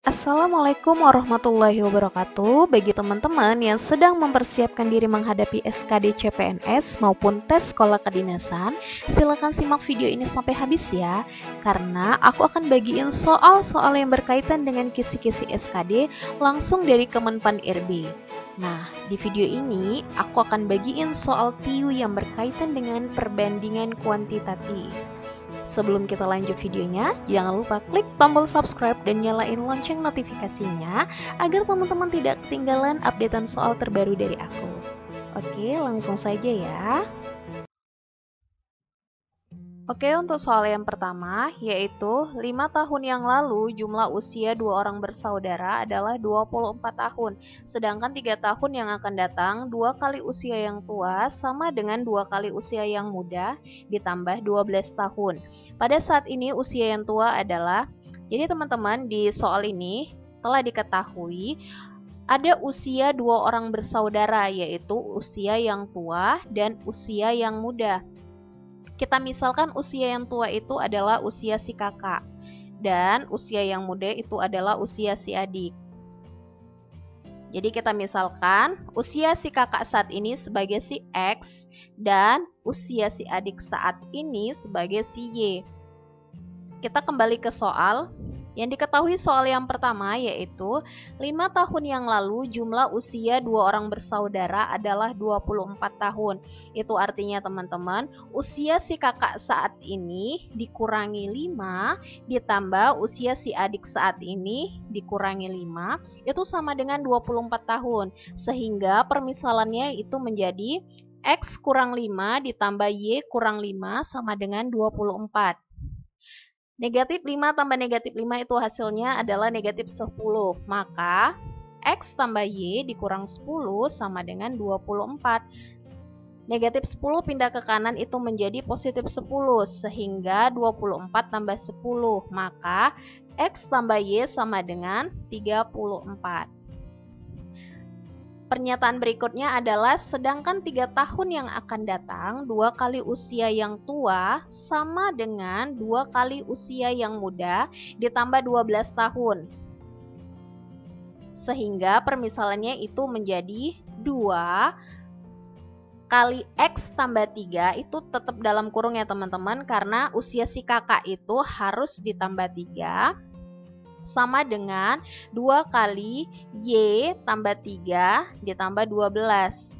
Assalamualaikum warahmatullahi wabarakatuh. Bagi teman-teman yang sedang mempersiapkan diri menghadapi SKD CPNS maupun tes sekolah kedinasan, silakan simak video ini sampai habis ya, karena aku akan bagiin soal-soal yang berkaitan dengan kisi-kisi SKD langsung dari Kemenpan RB. Nah, di video ini aku akan bagiin soal TIU yang berkaitan dengan perbandingan kuantitatif. Sebelum kita lanjut videonya, jangan lupa klik tombol subscribe dan nyalain lonceng notifikasinya agar teman-teman tidak ketinggalan updatean soal terbaru dari aku. Oke, langsung saja ya. Oke, untuk soal yang pertama, yaitu 5 tahun yang lalu jumlah usia dua orang bersaudara adalah 24 tahun, sedangkan 3 tahun yang akan datang, 2 kali usia yang tua sama dengan 2 kali usia yang muda ditambah 12 tahun. Pada saat ini usia yang tua adalah, jadi teman-teman di soal ini telah diketahui ada usia dua orang bersaudara, yaitu usia yang tua dan usia yang muda. Kita misalkan usia yang tua itu adalah usia si kakak dan usia yang muda itu adalah usia si adik. Jadi kita misalkan usia si kakak saat ini sebagai si X dan usia si adik saat ini sebagai si Y. Kita kembali ke soal. Yang diketahui soal yang pertama yaitu 5 tahun yang lalu jumlah usia dua orang bersaudara adalah 24 tahun. Itu artinya teman-teman, usia si kakak saat ini dikurangi 5 ditambah usia si adik saat ini dikurangi 5 itu sama dengan 24 tahun. Sehingga permisalannya itu menjadi X kurang 5 ditambah Y kurang 5 sama dengan 24. Negatif 5 tambah negatif 5 itu hasilnya adalah negatif 10. Maka X tambah Y dikurang 10 sama dengan 24. Negatif 10 pindah ke kanan itu menjadi positif 10. Sehingga 24 tambah 10. Maka X tambah Y sama dengan 34. Pernyataan berikutnya adalah sedangkan 3 tahun yang akan datang 2 kali usia yang tua sama dengan 2 kali usia yang muda ditambah 12 tahun. Sehingga permisalannya itu menjadi 2 kali X tambah 3 itu tetap dalam kurung ya teman-teman, karena usia si kakak itu harus ditambah 3 sama dengan 2 kali Y tambah 3 ditambah 12.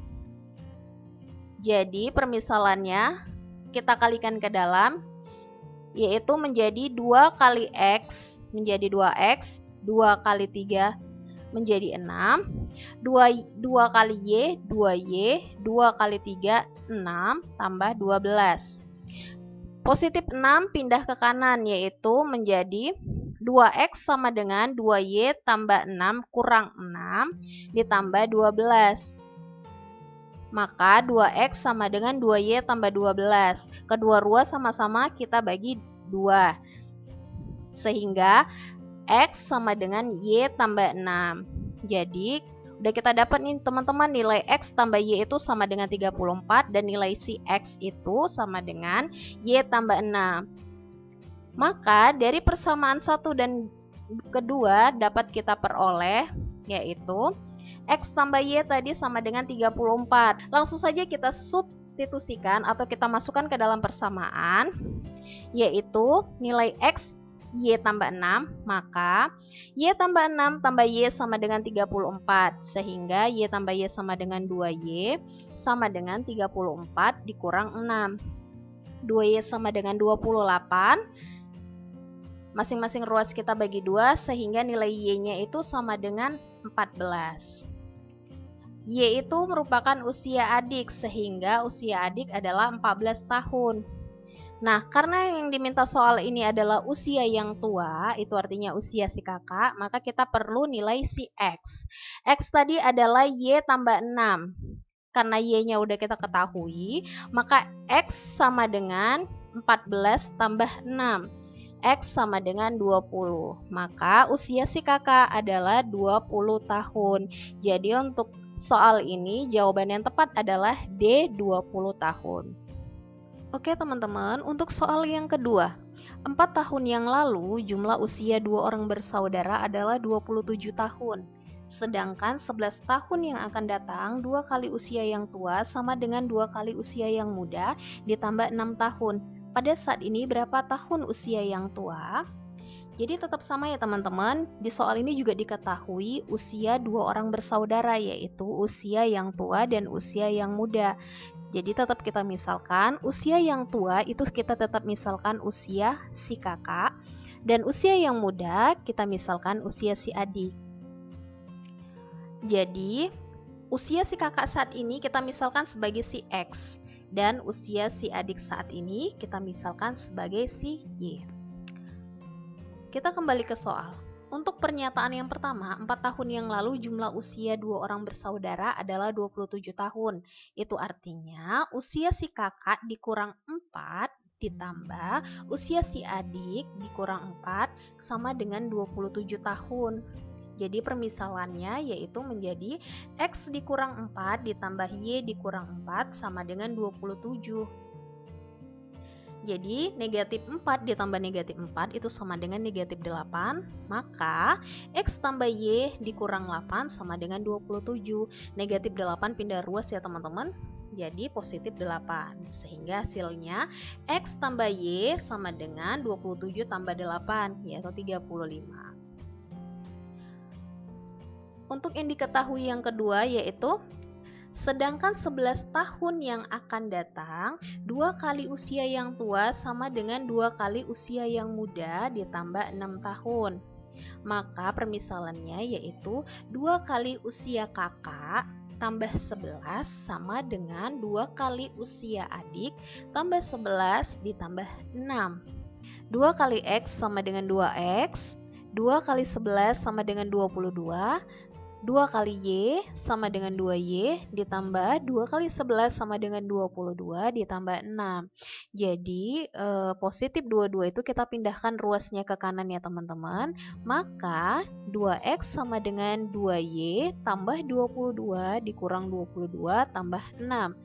Jadi permisalannya kita kalikan ke dalam, yaitu menjadi 2 kali X menjadi 2X, 2 kali 3 menjadi 6, 2 kali Y, 2Y, 2 kali 3, 6, tambah 12. Positif 6 pindah ke kanan, yaitu menjadi 2X sama dengan 2Y tambah 6 kurang 6 ditambah 12. Maka 2X sama dengan 2Y tambah 12. Kedua-dua sama-sama kita bagi 2. Sehingga X sama dengan Y tambah 6. Jadi udah kita dapat nih teman-teman, nilai X tambah Y itu sama dengan 34 dan nilai si X itu sama dengan Y tambah 6. Maka dari persamaan satu dan kedua dapat kita peroleh yaitu X tambah Y tadi sama dengan 34. Langsung saja kita substitusikan atau kita masukkan ke dalam persamaan, yaitu nilai X Y tambah 6, maka Y tambah 6 tambah Y sama dengan 34, sehingga Y tambah Y sama dengan 2Y sama dengan 34 dikurang 6. 2Y sama dengan 28, masing-masing ruas kita bagi 2, sehingga nilai Y-nya itu sama dengan 14. Y itu merupakan usia adik, sehingga usia adik adalah 14 tahun. Nah, karena yang diminta soal ini adalah usia yang tua, itu artinya usia si kakak, maka kita perlu nilai si X. X tadi adalah Y tambah 6. Karena Y-nya udah kita ketahui, maka X sama dengan 14 tambah 6. X sama dengan 20. Maka usia si kakak adalah 20 tahun. Jadi untuk soal ini jawaban yang tepat adalah D, 20 tahun. Oke teman-teman, untuk soal yang kedua, 4 tahun yang lalu, jumlah usia dua orang bersaudara adalah 27 tahun. Sedangkan 11 tahun yang akan datang, 2 kali usia yang tua sama dengan 2 kali usia yang muda ditambah 6 tahun. Pada saat ini berapa tahun usia yang tua? Jadi tetap sama ya teman-teman. Di soal ini juga diketahui usia dua orang bersaudara, yaitu usia yang tua dan usia yang muda. Jadi tetap kita misalkan usia yang tua itu kita tetap misalkan usia si kakak, dan usia yang muda kita misalkan usia si adik. Jadi usia si kakak saat ini kita misalkan sebagai si X, dan usia si adik saat ini kita misalkan sebagai si Y. Kita kembali ke soal. Untuk pernyataan yang pertama, 4 tahun yang lalu jumlah usia dua orang bersaudara adalah 27 tahun. Itu artinya usia si kakak dikurang 4 ditambah usia si adik dikurang 4 sama dengan 27 tahun. Jadi permisalannya yaitu menjadi X dikurang 4 ditambah Y dikurang 4 sama dengan 27. Jadi negatif 4 ditambah negatif 4 itu sama dengan negatif 8. Maka X tambah Y dikurang 8 sama dengan 27. Negatif 8 pindah ruas ya teman-teman. Jadi positif 8. Sehingga hasilnya X tambah Y sama dengan 27 tambah 8 yaitu 35. Untuk yang diketahui yang kedua yaitu sedangkan 11 tahun yang akan datang, 2 kali usia yang tua sama dengan 2 kali usia yang muda ditambah 6 tahun. Maka permisalannya yaitu 2 kali usia kakak tambah 11 sama dengan 2 kali usia adik tambah 11 ditambah 6. 2 kali X sama dengan 2X, 2 kali 11 sama dengan 22, 2 kali Y sama dengan 2Y ditambah 2 kali 11 sama dengan 22 ditambah 6. Jadi positif 22 itu kita pindahkan ruasnya ke kanan ya teman-teman. Maka 2X sama dengan 2Y tambah 22 dikurang 22 tambah 6.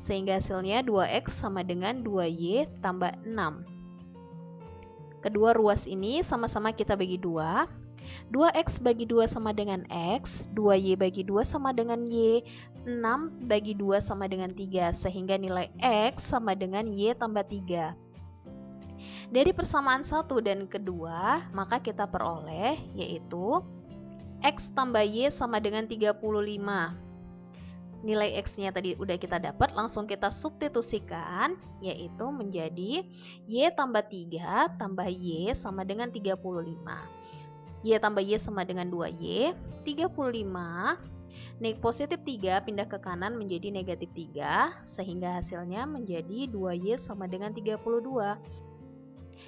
Sehingga hasilnya 2X sama dengan 2Y tambah 6. Kedua ruas ini sama-sama kita bagi 2. 2X bagi 2 sama dengan X, 2Y bagi 2 sama dengan Y, 6 bagi 2 sama dengan 3, sehingga nilai X sama dengan Y tambah 3. Dari persamaan 1 dan kedua, maka kita peroleh yaitu X tambah Y sama dengan 35. Nilai X-nya tadi udah kita dapat, langsung kita substitusikan, yaitu menjadi Y tambah 3 tambah Y sama dengan 35. Y tambah Y sama dengan 2Y, 35. Positif 3 pindah ke kanan menjadi negatif 3, sehingga hasilnya menjadi 2Y sama dengan 32.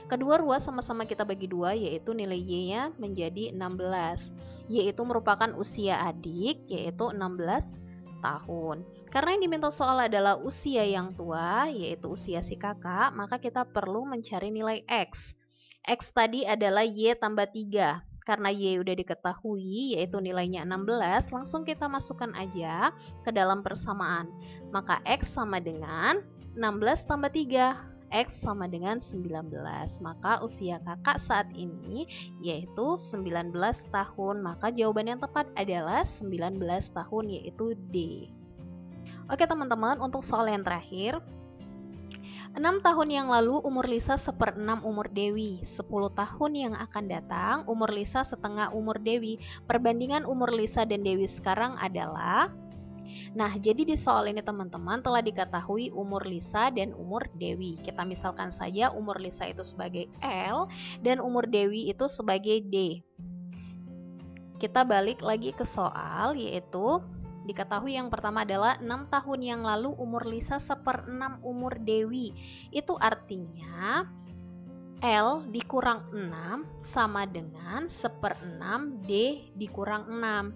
Kedua ruas sama-sama kita bagi 2, yaitu nilai Y-nya menjadi 16. Y itu merupakan usia adik, yaitu 16 tahun. Karena yang diminta soal adalah usia yang tua, yaitu usia si kakak, maka kita perlu mencari nilai X. X tadi adalah Y tambah 3. Karena Y udah diketahui yaitu nilainya 16, langsung kita masukkan aja ke dalam persamaan. Maka X sama dengan 16 tambah 3, X sama dengan 19. Maka usia kakak saat ini yaitu 19 tahun. Maka jawaban yang tepat adalah 19 tahun yaitu D. Oke teman-teman, untuk soal yang terakhir. 6 tahun yang lalu umur Lisa 1/6 umur Dewi. 10 tahun yang akan datang umur Lisa setengah umur Dewi. Perbandingan umur Lisa dan Dewi sekarang adalah. Nah, jadi di soal ini teman-teman telah diketahui umur Lisa dan umur Dewi. Kita misalkan saja umur Lisa itu sebagai L dan umur Dewi itu sebagai D. Kita balik lagi ke soal, yaitu diketahui yang pertama adalah 6 tahun yang lalu umur Lisa 1/6 umur Dewi. Itu artinya L dikurang 6 sama dengan 1/6 D dikurang 6.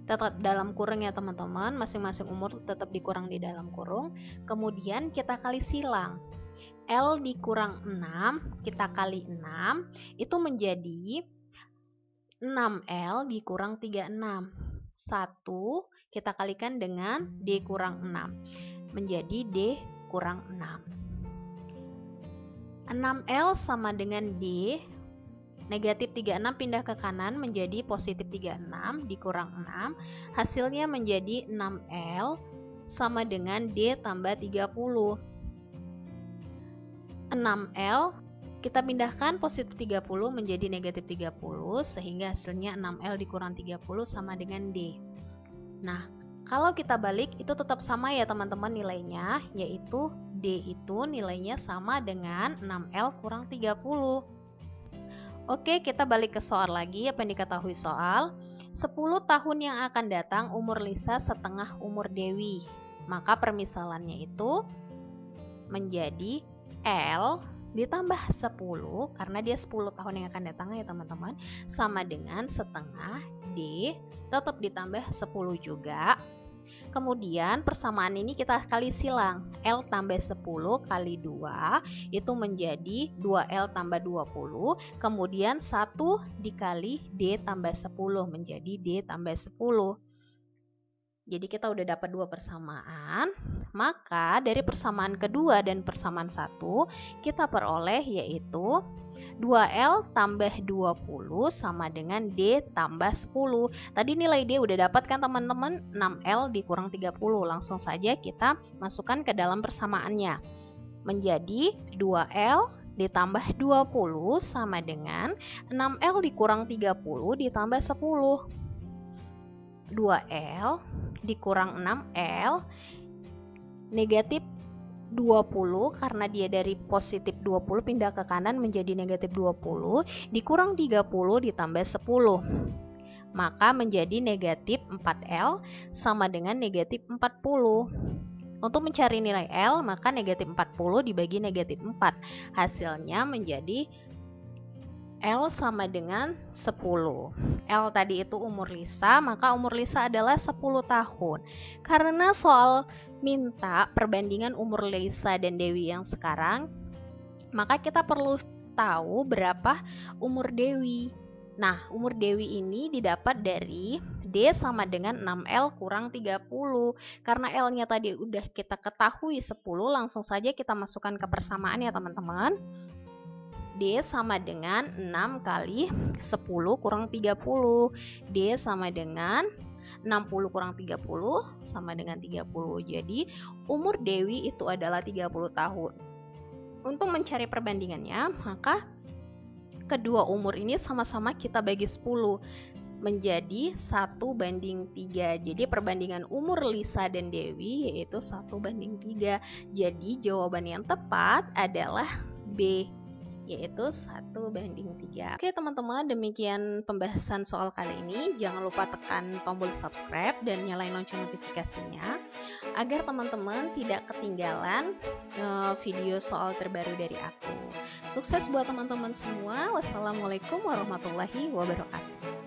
Tetap dalam kurung ya teman-teman, masing-masing umur tetap dikurang di dalam kurung. Kemudian kita kali silang. L dikurang 6, kita kali 6, itu menjadi 6L dikurang 36. 1 kita kalikan dengan D kurang 6 menjadi D kurang 6. 6L sama dengan D. Negatif 36 pindah ke kanan menjadi positif 36 dikurang 6. Hasilnya menjadi 6L sama dengan D tambah 30. 6L kita pindahkan positif 30 menjadi negatif 30 sehingga hasilnya 6L dikurang 30 sama dengan D. Nah, kalau kita balik itu tetap sama ya teman-teman nilainya, yaitu D itu nilainya sama dengan 6L kurang 30. Oke, kita balik ke soal lagi. Apa yang diketahui soal? 10 tahun yang akan datang umur Lisa setengah umur Dewi. Maka permisalannya itu menjadi L ditambah 10, karena dia 10 tahun yang akan datang ya teman-teman, sama dengan setengah D tetap ditambah 10 juga. Kemudian persamaan ini kita kali silang, L tambah 10 kali 2 itu menjadi 2L tambah 20, kemudian 1 dikali D tambah 10 menjadi D tambah 10. Jadi kita udah dapat dua persamaan, maka dari persamaan kedua dan persamaan 1 kita peroleh yaitu 2L tambah 20 sama dengan D tambah 10. Tadi nilai D udah dapat kan teman-teman, 6L dikurang 30. Langsung saja kita masukkan ke dalam persamaannya. Menjadi 2L ditambah 20 sama dengan 6L dikurang 30 ditambah 10. 2L dikurang 6L negatif 20 karena dia dari positif 20 pindah ke kanan menjadi negatif 20 dikurang 30 ditambah 10, maka menjadi negatif 4L sama dengan negatif 40. Untuk mencari nilai L maka negatif 40 dibagi negatif 4, hasilnya menjadi L sama dengan 10. L tadi itu umur Lisa, maka umur Lisa adalah 10 tahun. Karena soal minta perbandingan umur Lisa dan Dewi yang sekarang, maka kita perlu tahu berapa umur Dewi. Nah, umur Dewi ini didapat dari D sama dengan 6L kurang 30. Karena L-nya tadi udah kita ketahui 10, langsung saja kita masukkan ke persamaan ya teman-teman. D sama dengan 6 kali 10 kurang 30. D sama dengan 60 kurang 30 sama dengan 30. Jadi umur Dewi itu adalah 30 tahun. Untuk mencari perbandingannya, maka kedua umur ini sama-sama kita bagi 10 menjadi 1:3. Jadi perbandingan umur Lisa dan Dewi yaitu 1:3. Jadi jawaban yang tepat adalah B, yaitu 1:3. Oke teman-teman, demikian pembahasan soal kali ini. Jangan lupa tekan tombol subscribe dan nyalain lonceng notifikasinya agar teman-teman tidak ketinggalan video soal terbaru dari aku. Sukses buat teman-teman semua. Wassalamualaikum warahmatullahi wabarakatuh.